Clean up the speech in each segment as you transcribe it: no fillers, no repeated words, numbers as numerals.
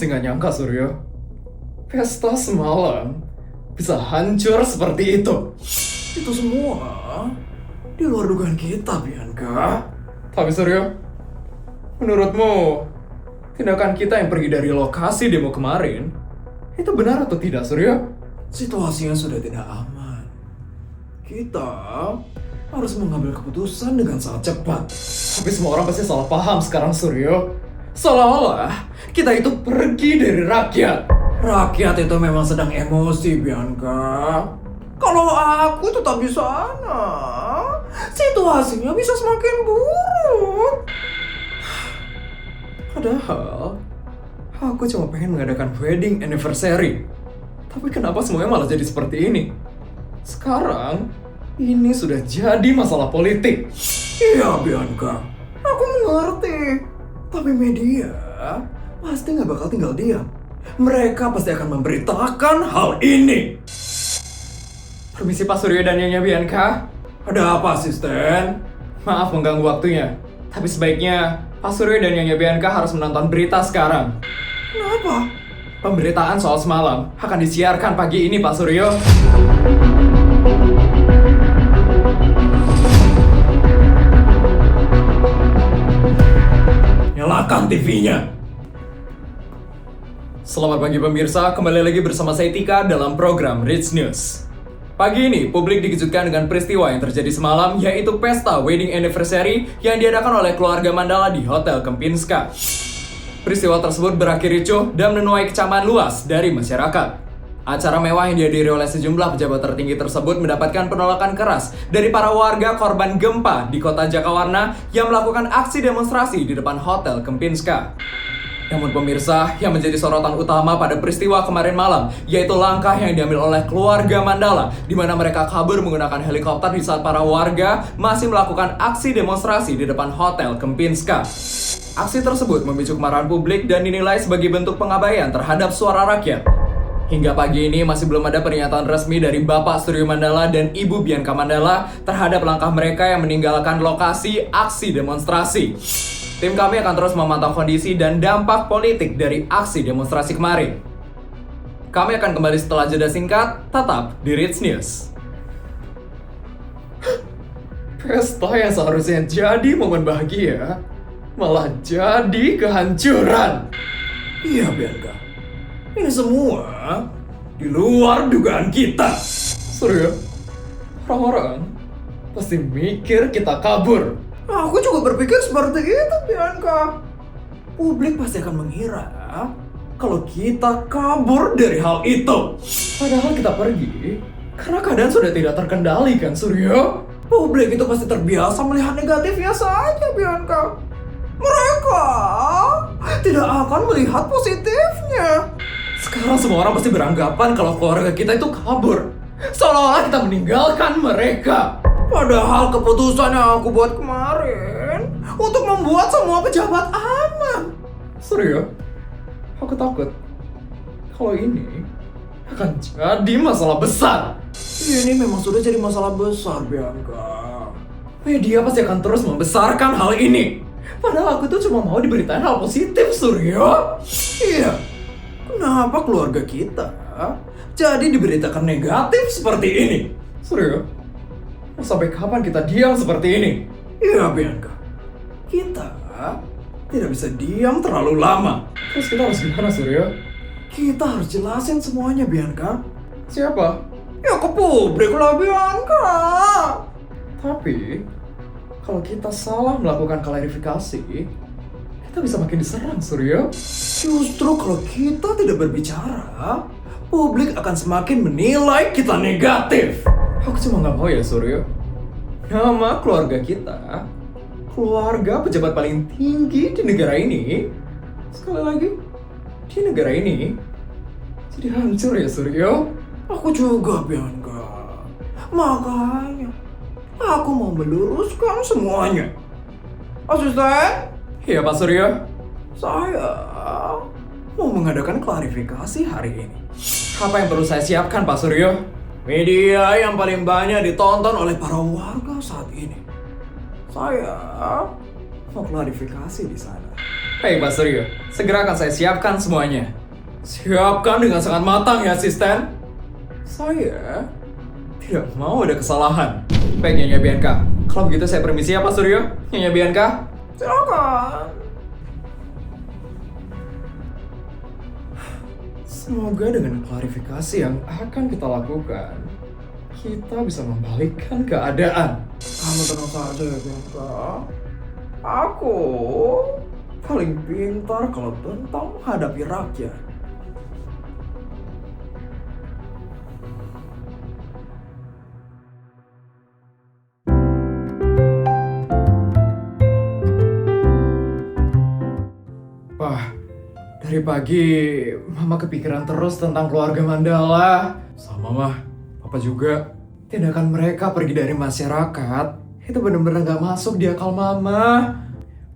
masih nggak nyangka, Suryo. Pesta semalam bisa hancur seperti itu. Itu semua di luar dugaan kita, Bianca. Tapi Suryo, menurutmu tindakan kita yang pergi dari lokasi demo kemarin itu benar atau tidak, Suryo? Situasinya sudah tidak aman. Kita harus mengambil keputusan dengan sangat cepat. Tapi semua orang pasti salah paham sekarang, Suryo. Seolah-olah kita itu pergi dari rakyat. Rakyat itu memang sedang emosi, Bianca. Kalau aku tetap di sana, situasinya bisa semakin buruk. Padahal aku cuma pengen mengadakan wedding anniversary. Tapi kenapa semuanya malah jadi seperti ini? Sekarang ini sudah jadi masalah politik. Iya, Bianca. Aku mengerti. Tapi media pasti nggak bakal tinggal diam. Mereka pasti akan memberitakan hal ini. Permisi Pak Suryo dan Nyonya Bianca. Ada apa, asisten? Maaf mengganggu waktunya. Tapi sebaiknya Pak Suryo dan Nyonya Bianca harus menonton berita sekarang. Kenapa? Pemberitaan soal semalam akan disiarkan pagi ini, Pak Suryo. Nyalakan TV-nya. Selamat pagi pemirsa, kembali lagi bersama saya Tika dalam program Rich News. Pagi ini, publik dikejutkan dengan peristiwa yang terjadi semalam, yaitu pesta wedding anniversary yang diadakan oleh keluarga Mandala di Hotel Kempinska. Peristiwa tersebut berakhir ricuh dan menuai kecaman luas dari masyarakat. Acara mewah yang dihadiri oleh sejumlah pejabat tertinggi tersebut mendapatkan penolakan keras dari para warga korban gempa di kota Jakawarna yang melakukan aksi demonstrasi di depan Hotel Kempinska. Namun pemirsa, yang menjadi sorotan utama pada peristiwa kemarin malam yaitu langkah yang diambil oleh keluarga Mandala, di mana mereka kabur menggunakan helikopter di saat para warga masih melakukan aksi demonstrasi di depan Hotel Kempinska. Aksi tersebut memicu kemarahan publik dan dinilai sebagai bentuk pengabaian terhadap suara rakyat. Hingga pagi ini masih belum ada pernyataan resmi dari Bapak Suryo Mandala dan Ibu Bianca Mandala terhadap langkah mereka yang meninggalkan lokasi aksi demonstrasi. Tim kami akan terus memantau kondisi dan dampak politik dari aksi demonstrasi kemarin. Kami akan kembali setelah jeda singkat, tetap di Rich News. Pesta yang seharusnya jadi momen bahagia malah jadi kehancuran. Iya, Bianca. Ini semua di luar dugaan kita. Suryo, orang-orang pasti mikir kita kabur. Aku juga berpikir seperti itu, Bianca. Publik pasti akan mengira kalau kita kabur dari hal itu. Padahal kita pergi karena keadaan sudah tidak terkendali kan, Suryo? Publik itu pasti terbiasa melihat negatifnya saja, Bianca. Mereka tidak akan melihat positifnya. Sekarang semua orang pasti beranggapan kalau keluarga kita itu kabur. Seolah-olah kita meninggalkan mereka. Padahal keputusan yang aku buat kemarin untuk membuat semua pejabat aman. Suryo, aku takut kalau ini akan jadi masalah besar. Ini memang sudah jadi masalah besar, Bianca. Media pasti akan terus membesarkan hal ini. Padahal aku tuh cuma mau diberitain hal positif, Suryo. Iya. Kenapa keluarga kita jadi diberitakan negatif seperti ini? Suryo, mau sampai kapan kita diam seperti ini? Iya, Bianca. Kita tidak bisa diam terlalu lama. Terus kita harus gimana, Suryo? Kita harus jelasin semuanya, Bianca. Siapa? Ya ke publik lah, Bianca. Tapi, kalau kita salah melakukan klarifikasi, kita bisa makin diserang, Suryo. Justru kalau kita tidak berbicara, publik akan semakin menilai kita negatif. Aku cuma nggak mau ya, Suryo. Nama keluarga kita, keluarga pejabat paling tinggi di negara ini, sekali lagi, di negara ini, jadi hancur ya, Suryo. Aku juga, Bianca. Makanya, aku mau meluruskan semuanya. Asisten? Iya, Pak Suryo. Saya mau mengadakan klarifikasi hari ini. Apa yang perlu saya siapkan, Pak Suryo? Media yang paling banyak ditonton oleh para warga saat ini. Saya mau klarifikasi di sana. Baik Pak Suryo, segera akan saya siapkan semuanya. Siapkan dengan sangat matang ya asisten. Saya tidak mau ada kesalahan. Baik Nyonya Bianca, kalau begitu saya permisi ya Pak Suryo. Nyonya Bianca, Silakan. semoga dengan klarifikasi yang akan kita lakukan, kita bisa membalikkan keadaan. Kamu tenang saja ya, Bianca. Aku paling pintar kalau tentang menghadapi rakyat. Wah, dari pagi Mama kepikiran terus tentang keluarga Mandala. Sama Mah, Papa juga. Tindakan mereka pergi dari masyarakat itu benar-benar gak masuk di akal Mama.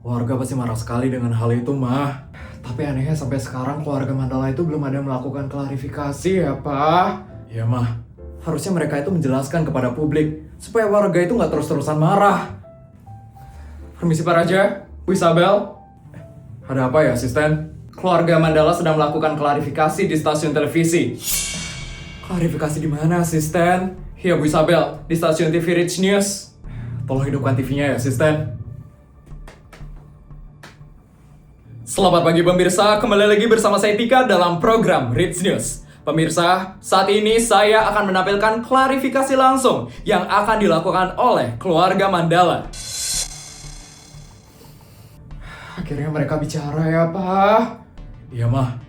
Keluarga pasti marah sekali dengan hal itu, Mah. Tapi anehnya sampai sekarang keluarga Mandala itu belum ada melakukan klarifikasi ya, Pak. Ya, Mah. Harusnya mereka itu menjelaskan kepada publik supaya warga itu gak terus-terusan marah. Permisi Pak Raja, Bu Isabel. Ada apa ya, asisten? Keluarga Mandala sedang melakukan klarifikasi di stasiun televisi. Klarifikasi di mana, asisten? Ya, Bu Isabel, di stasiun TV Rich News. Tolong hidupkan TV-nya ya, asisten. Selamat pagi pemirsa, kembali lagi bersama saya Tika dalam program Rich News. Pemirsa, saat ini saya akan menampilkan klarifikasi langsung yang akan dilakukan oleh keluarga Mandala. Akhirnya mereka bicara ya, Pak. Iya, Mah.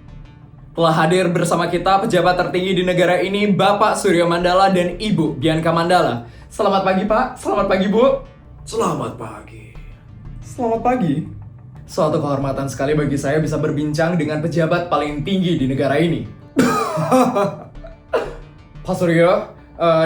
Telah hadir bersama kita pejabat tertinggi di negara ini, Bapak Suryo Mandala dan Ibu Bianca Mandala. Selamat pagi, Pak. Selamat pagi, Bu. Selamat pagi. Selamat pagi. Suatu kehormatan sekali bagi saya bisa berbincang dengan pejabat paling tinggi di negara ini. Pak Suryo,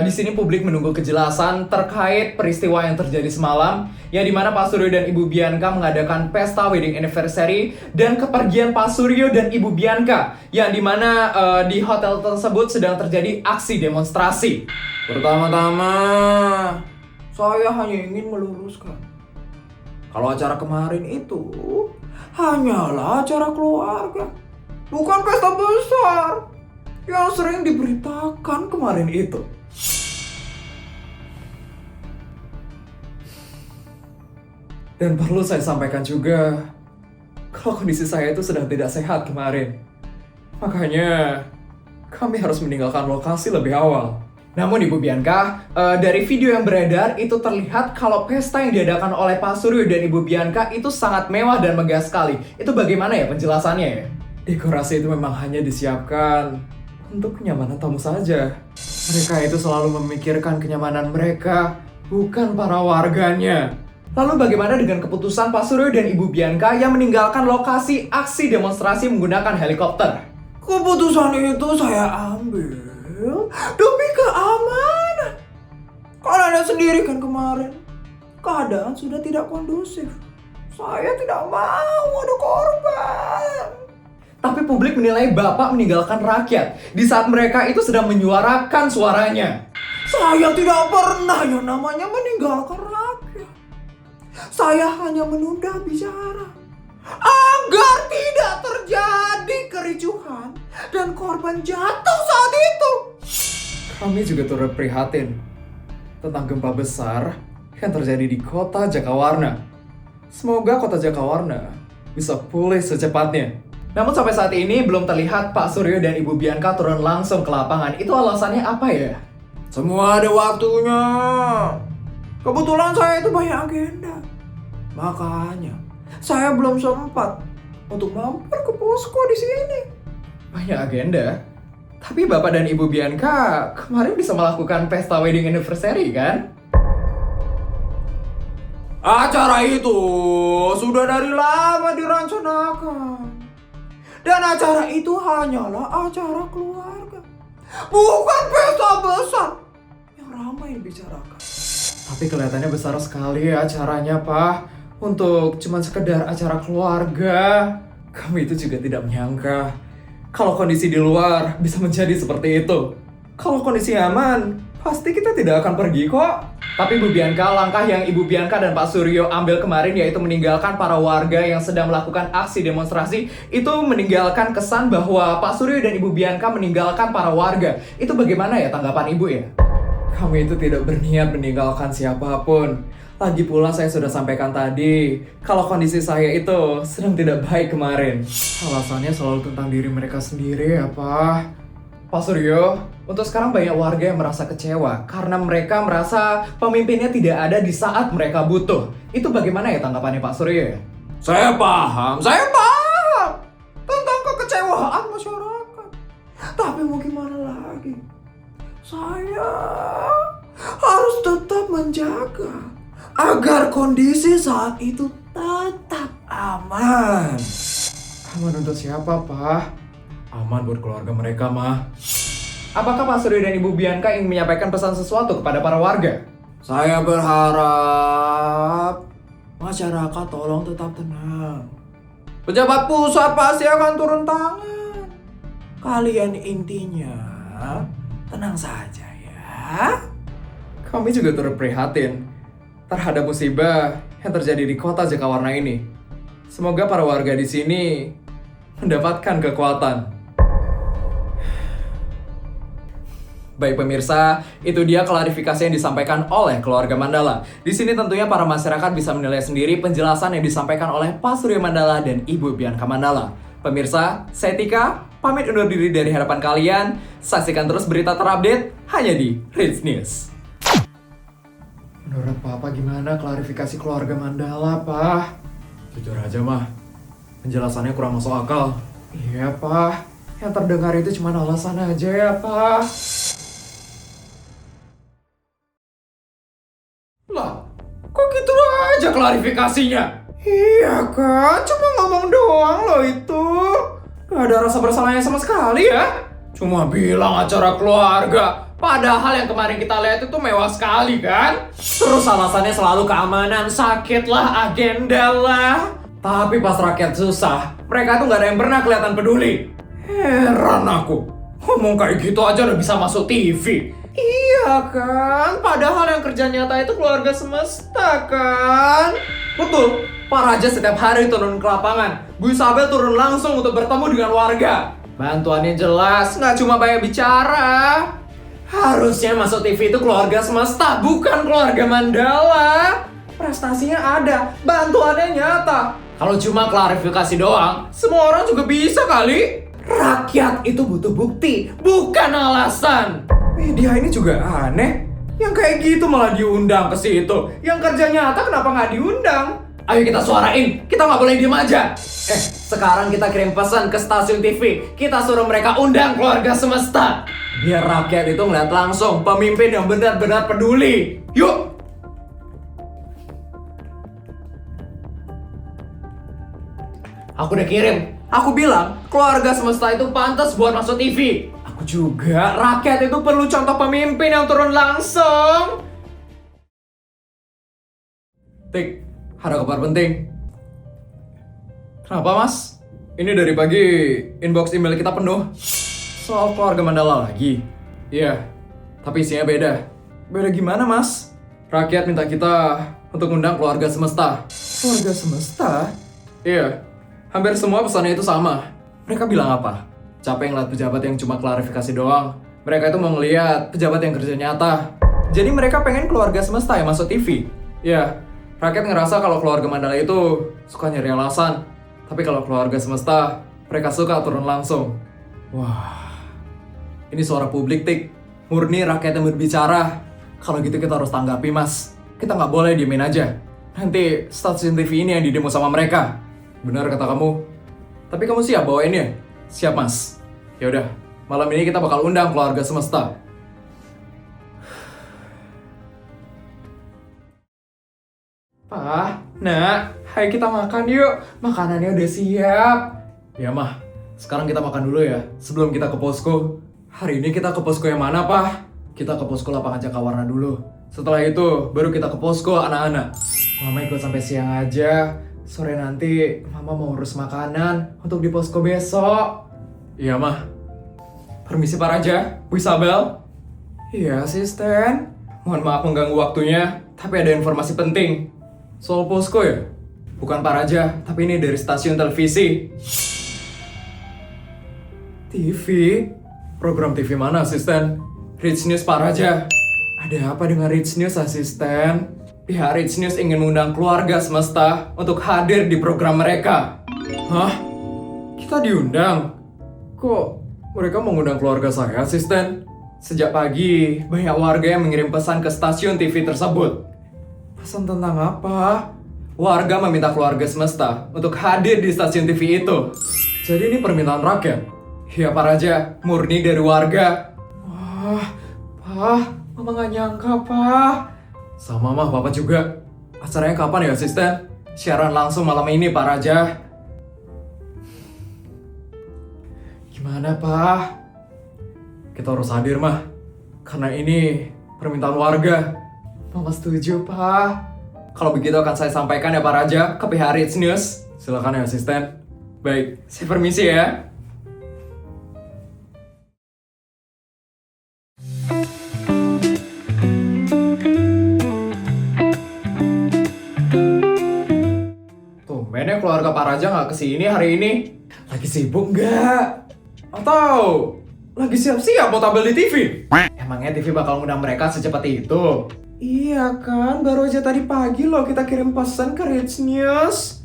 di sini publik menunggu kejelasan terkait peristiwa yang terjadi semalam, yang dimana Pak Suryo dan Ibu Bianca mengadakan pesta wedding anniversary dan kepergian Pak Suryo dan Ibu Bianca, yang dimana di hotel tersebut sedang terjadi aksi demonstrasi. Pertama-tama, saya hanya ingin meluruskan. Kalau acara kemarin itu hanyalah acara keluarga, bukan pesta besar yang sering diberitakan kemarin itu. Dan perlu saya sampaikan juga, kalau kondisi saya itu sedang tidak sehat kemarin. Makanya, kami harus meninggalkan lokasi lebih awal. Namun Ibu Bianca, dari video yang beredar itu terlihat kalau pesta yang diadakan oleh Pak Suryo dan Ibu Bianca itu sangat mewah dan megah sekali. Itu bagaimana ya penjelasannya ya? Dekorasi itu memang hanya disiapkan untuk kenyamanan tamu saja. Mereka itu selalu memikirkan kenyamanan mereka, bukan para warganya. Lalu bagaimana dengan keputusan Pak Suryo dan Ibu Bianca yang meninggalkan lokasi aksi demonstrasi menggunakan helikopter? Keputusan itu saya ambil demi keamanan. Kalian sendiri kan kemarin keadaan sudah tidak kondusif. Saya tidak mau ada korban. Tapi publik menilai Bapak meninggalkan rakyat di saat mereka itu sedang menyuarakan suaranya. Saya tidak pernah yang namanya meninggalkan rakyat. Saya hanya menunda bicara agar tidak terjadi kericuhan dan korban jatuh saat itu. Kami juga turut prihatin tentang gempa besar yang terjadi di kota Jakawarna. Semoga kota Jakawarna bisa pulih secepatnya. Namun sampai saat ini belum terlihat Pak Suryo dan Ibu Bianca turun langsung ke lapangan. Itu alasannya apa ya? Semua ada waktunya. Kebetulan saya itu banyak agenda. Makanya saya belum sempat untuk mampir ke posko di sini. Banyak agenda? Tapi Bapak dan Ibu Bianca kemarin bisa melakukan pesta wedding anniversary kan? Acara itu sudah dari lama direncanakan. Dan acara itu hanyalah acara keluarga, bukan pesta besar yang ramai dibicarakan. Tapi kelihatannya besar sekali ya acaranya, Pak. Untuk cuma sekedar acara keluarga. Kami itu juga tidak menyangka kalau kondisi di luar bisa menjadi seperti itu. Kalau kondisi aman, pasti kita tidak akan pergi kok. Tapi Ibu Bianca, langkah yang Ibu Bianca dan Pak Suryo ambil kemarin yaitu meninggalkan para warga yang sedang melakukan aksi demonstrasi, itu meninggalkan kesan bahwa Pak Suryo dan Ibu Bianca meninggalkan para warga. Itu bagaimana ya tanggapan Ibu ya? Kami itu tidak berniat meninggalkan siapapun. Lagi pula saya sudah sampaikan tadi, kalau kondisi saya itu sedang tidak baik kemarin. Alasannya selalu tentang diri mereka sendiri ya Pak. Pak Suryo, untuk sekarang banyak warga yang merasa kecewa karena mereka merasa pemimpinnya tidak ada di saat mereka butuh. Itu bagaimana ya tanggapannya Pak Suryo ya? Saya paham tentang kekecewaan masyarakat. Tapi mau gimana lagi? Saya harus tetap menjaga agar kondisi saat itu tetap aman. Aman untuk siapa, Pak? Aman buat keluarga mereka, Mah. Apakah Pak Suryo dan Ibu Bianca ingin menyampaikan pesan sesuatu kepada para warga? Saya berharap masyarakat tolong tetap tenang. Pejabat pusat pasti akan turun tangan. Kalian intinya tenang saja ya. Kami juga turut prihatin terhadap musibah yang terjadi di kota Jakawarna ini. Semoga para warga di sini mendapatkan kekuatan. Baik pemirsa, itu dia klarifikasi yang disampaikan oleh keluarga Mandala. Di sini tentunya para masyarakat bisa menilai sendiri penjelasan yang disampaikan oleh Pak Suryo Mandala dan Ibu Bianca Mandala. Pemirsa, saya Tika, pamit undur diri dari hadapan kalian. Saksikan terus berita terupdate hanya di Rich News. Menurut Papa gimana klarifikasi keluarga Mandala, Pak? Jujur aja, Mah. Penjelasannya kurang masuk akal. Iya, Pak. Yang terdengar itu cuma alasan aja ya, Pak. Lah, kok gitu aja klarifikasinya? Iya kan, cuma ngomong doang loh itu. Gak ada rasa bersalahnya sama sekali ya. Cuma bilang acara keluarga. Padahal yang kemarin kita lihat itu mewah sekali kan? Terus alasannya selalu keamanan, sakit lah, agenda lah. Tapi pas rakyat susah, mereka tuh gak ada yang pernah kelihatan peduli. Heran aku. Ngomong kayak gitu aja udah bisa masuk TV. Iya kan, padahal yang kerja nyata itu keluarga semesta kan. Betul, Pak Raja setiap hari turun ke lapangan. Bu Isabel turun langsung untuk bertemu dengan warga. Bantuannya jelas, nggak cuma banyak bicara. Harusnya masuk TV itu keluarga semesta, bukan keluarga Mandala. Prestasinya ada, bantuannya nyata. Kalau cuma klarifikasi doang, semua orang juga bisa kali. Rakyat itu butuh bukti, bukan alasan. Media ini juga aneh. Yang kayak gitu malah diundang ke situ. Yang kerja nyata kenapa nggak diundang? Ayo kita suarain, kita nggak boleh diem aja. Sekarang kita kirim pesan ke stasiun TV. Kita suruh mereka undang keluarga semesta. Biar rakyat itu ngeliat langsung pemimpin yang benar-benar peduli. Yuk! Aku udah kirim. Aku bilang, keluarga semesta itu pantas buat masuk TV. Aku juga, rakyat itu perlu contoh pemimpin yang turun langsung. Tik, ada kabar penting. Kenapa mas? Ini dari pagi inbox email kita penuh. Soal keluarga Mandala lagi. Iya, tapi isinya beda. Beda gimana mas? Rakyat minta kita untuk undang keluarga semesta. Keluarga semesta? Iya. Hampir semua pesannya itu sama. Mereka bilang apa? Capek ngeliat pejabat yang cuma klarifikasi doang. Mereka itu mau ngeliat pejabat yang kerja nyata. Jadi mereka pengen keluarga semesta yang masuk TV. Ya, rakyat ngerasa kalau keluarga Mandala itu suka nyari alasan. Tapi kalau keluarga semesta, mereka suka turun langsung. Wah, ini suara publik, Tik. Murni rakyat yang berbicara. Kalau gitu kita harus tanggapi, Mas. Kita nggak boleh diemin aja. Nanti stasiun TV ini yang didemo sama mereka. Benar kata kamu. Tapi kamu siap bawainnya? Siap, Mas. Ya udah, malam ini kita bakal undang keluarga semesta. Pak, Nak, ayo kita makan yuk. Makanannya udah siap. Ya, Mah. Sekarang kita makan dulu ya, sebelum kita ke posko. Hari ini kita ke posko yang mana, Pak? Kita ke posko lapangan Jakawarna dulu. Setelah itu, baru kita ke posko anak-anak. Mama ikut sampai siang aja. Sore nanti Mama mau urus makanan untuk di posko besok. Iya, Mah. Permisi Pak Raja, Bu Isabel. Iya, asisten. mohon maaf mengganggu waktunya, tapi ada informasi penting. Soal posko ya? Bukan Pak Raja, tapi ini dari stasiun televisi. TV? Program TV mana, asisten? Rich News Pak Raja. Ada apa dengan Rich News, asisten? Pihak Rich News ingin mengundang keluarga semesta untuk hadir di program mereka. Hah? Kita diundang? Kok mereka mengundang keluarga saya, asisten? Sejak pagi, banyak warga yang mengirim pesan ke stasiun TV tersebut. Pesan tentang apa? Warga meminta keluarga semesta untuk hadir di stasiun TV itu. Jadi ini permintaan rakyat? Ya Pak Raja, murni dari warga. Wah, Pak, Mama gak nyangka, Pak. Sama Mah, Papa juga. Acaranya kapan ya, asisten? Siaran langsung malam ini, Pak Raja. Gimana, Pak? Kita harus hadir, Mah. Karena ini permintaan warga. Mama setuju, Pak. Kalau begitu akan saya sampaikan ya, Pak Raja, ke pihak Rich News. Silakan ya, asisten. Baik, saya permisi ya. Tumbennya keluarga Pak Raja nggak kesini hari ini. Lagi sibuk nggak? Atau lagi siap-siap mau tampil di TV? Emangnya TV bakal ngundang mereka secepat itu? Iya kan, baru aja tadi pagi loh kita kirim pesan ke Rich News.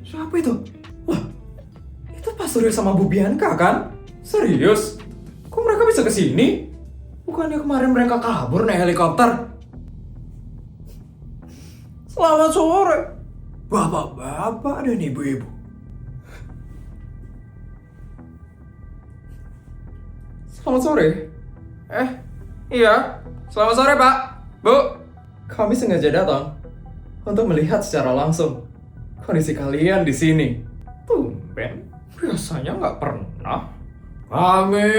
Siapa itu? Wah, itu Pak Surya sama Bu Bianca kan? Serius? Kok mereka bisa kesini? Bukannya kemarin mereka kabur naik helikopter? Selamat sore, bapak-bapak dan ibu-ibu. Selamat sore. Iya. Selamat sore, Pak. Bu. Kami sengaja datang untuk melihat secara langsung kondisi kalian di sini. Tumben, biasanya nggak pernah. Kami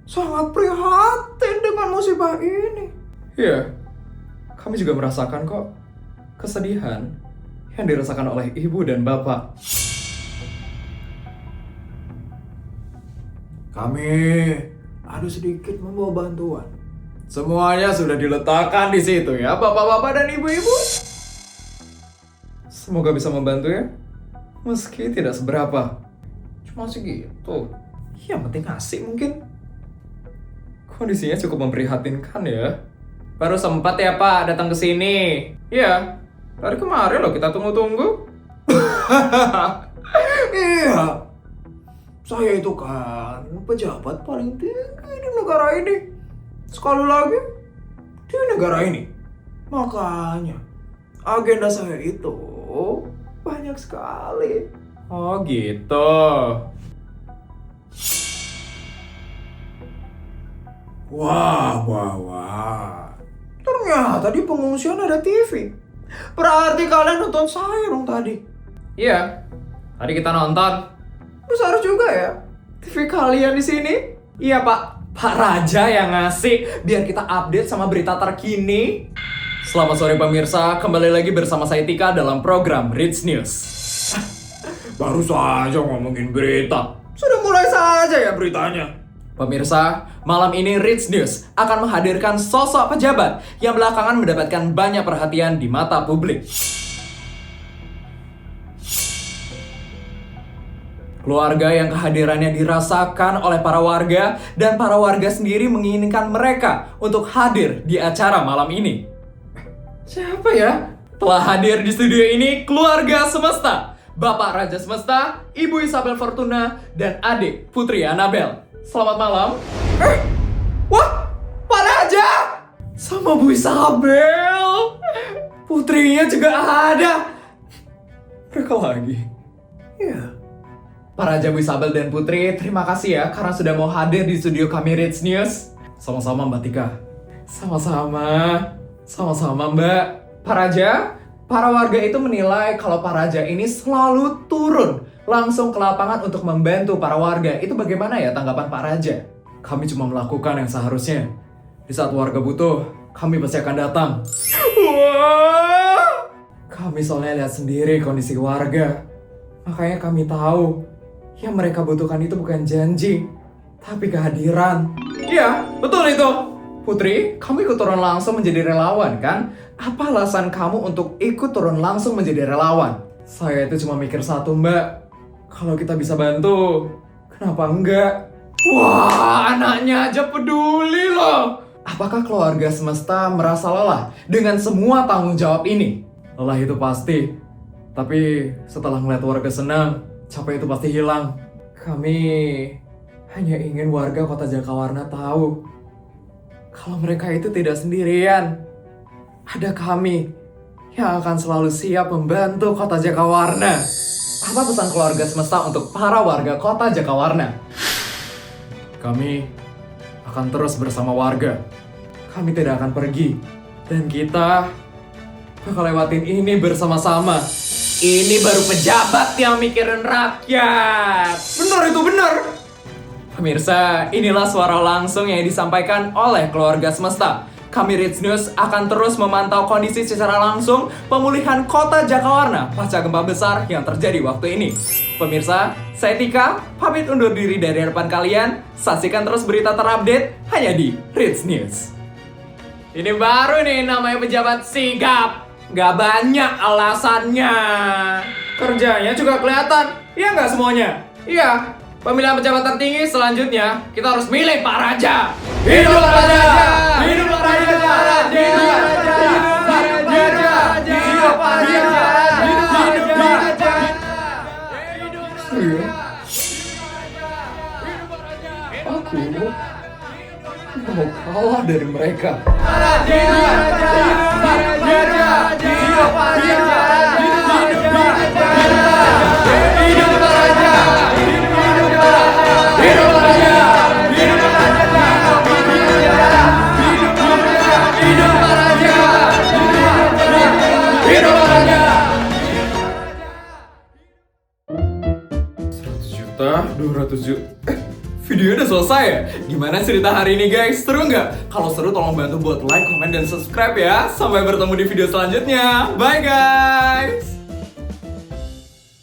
sangat prihatin dengan musibah ini. Iya, kami juga merasakan kok kesedihan yang dirasakan oleh ibu dan bapak. Kami ada sedikit membawa bantuan. Semuanya sudah diletakkan di situ ya, bapak-bapak dan ibu-ibu. Semoga bisa membantu ya, meski tidak seberapa. Cuma segitu. Yang penting asik mungkin. Kondisinya cukup memprihatinkan ya. Baru sempat ya Pak datang ke sini. Iya, dari kemarin loh kita tunggu-tunggu. Iya. Saya itu kan pejabat paling tinggi di negara ini. Sekali lagi, di negara ini. Makanya, agenda saya itu banyak sekali. Oh gitu. Wah. Ternyata di pengungsian ada TV. Berarti kalian nonton saya dong tadi. Iya, tadi kita nonton. Besar juga ya TV kalian di sini. Iya Pak. Pak Raja yang ngasih biar kita update sama berita terkini. Selamat sore pemirsa, kembali lagi bersama saya Tika dalam program Rich News. Baru saja ngomongin berita, sudah mulai saja ya beritanya. Pemirsa, malam ini Rich News akan menghadirkan sosok pejabat yang belakangan mendapatkan banyak perhatian di mata publik. Keluarga yang kehadirannya dirasakan oleh para warga dan para warga sendiri menginginkan mereka untuk hadir di acara malam ini. Siapa ya? Telah hadir di studio ini keluarga semesta. Bapak Raja Semesta, Ibu Isabel Fortuna, dan adik Putri Anabel. Selamat malam. Wah, Pak Raja! Sama Bu Isabel. Putrinya juga ada. Mereka lagi. Iya. Pak Raja, Bu Isabel, dan Putri, terima kasih ya karena sudah mau hadir di studio kami Rich News. Sama-sama Mbak Tika. Sama-sama Mbak. Pak Raja, para warga itu menilai kalau Pak Raja ini selalu turun langsung ke lapangan untuk membantu para warga. Itu bagaimana ya tanggapan Pak Raja? Kami cuma melakukan yang seharusnya. Di saat warga butuh, kami pasti akan datang. Wah! Kami soalnya lihat sendiri kondisi warga. Makanya kami tahu yang mereka butuhkan itu bukan janji, tapi kehadiran. Iya, betul itu. Putri, kamu ikut turun langsung menjadi relawan kan? Apa alasan kamu untuk ikut turun langsung menjadi relawan? Saya itu cuma mikir satu, Mbak. Kalau kita bisa bantu, kenapa enggak? Wah, anaknya aja peduli loh. Apakah keluarga semesta merasa lelah dengan semua tanggung jawab ini? Lelah itu pasti. Tapi setelah melihat warga senang, capek itu pasti hilang. Kami hanya ingin warga kota Jakawarna tahu kalau mereka itu tidak sendirian. Ada kami yang akan selalu siap membantu kota Jakawarna. Apa pesan keluarga semesta untuk para warga kota Jakawarna? Kami akan terus bersama warga. Kami tidak akan pergi. Dan kita bakal lewatin ini bersama-sama. Ini baru pejabat yang mikirin rakyat. Benar itu, benar. Pemirsa, inilah suara langsung yang disampaikan oleh keluarga semesta. Kami Rich News akan terus memantau kondisi secara langsung pemulihan kota Jakawarna pasca gempa besar yang terjadi waktu ini. Pemirsa, saya Tika, pamit undur diri dari hadapan kalian. Saksikan terus berita terupdate hanya di Rich News. Ini baru nih namanya pejabat sigap. Gak banyak alasannya. Kerjanya juga kelihatan. Iya nggak semuanya? Iya. Pemilihan pejabat tertinggi selanjutnya kita harus milih Pak Raja. Hidup Pak Raja! Hidup Pak Raja! Hidup Pak Raja! Hidup Pak Raja! Hidup Pak Raja! Hidup Pak Raja! Aku mau kalah dari mereka. Juta, 200 juta. Videonya udah selesai ya? Gimana cerita hari ini guys? Seru nggak? Kalau seru tolong bantu buat like, komen, dan subscribe ya. Sampai bertemu di video selanjutnya. Bye guys!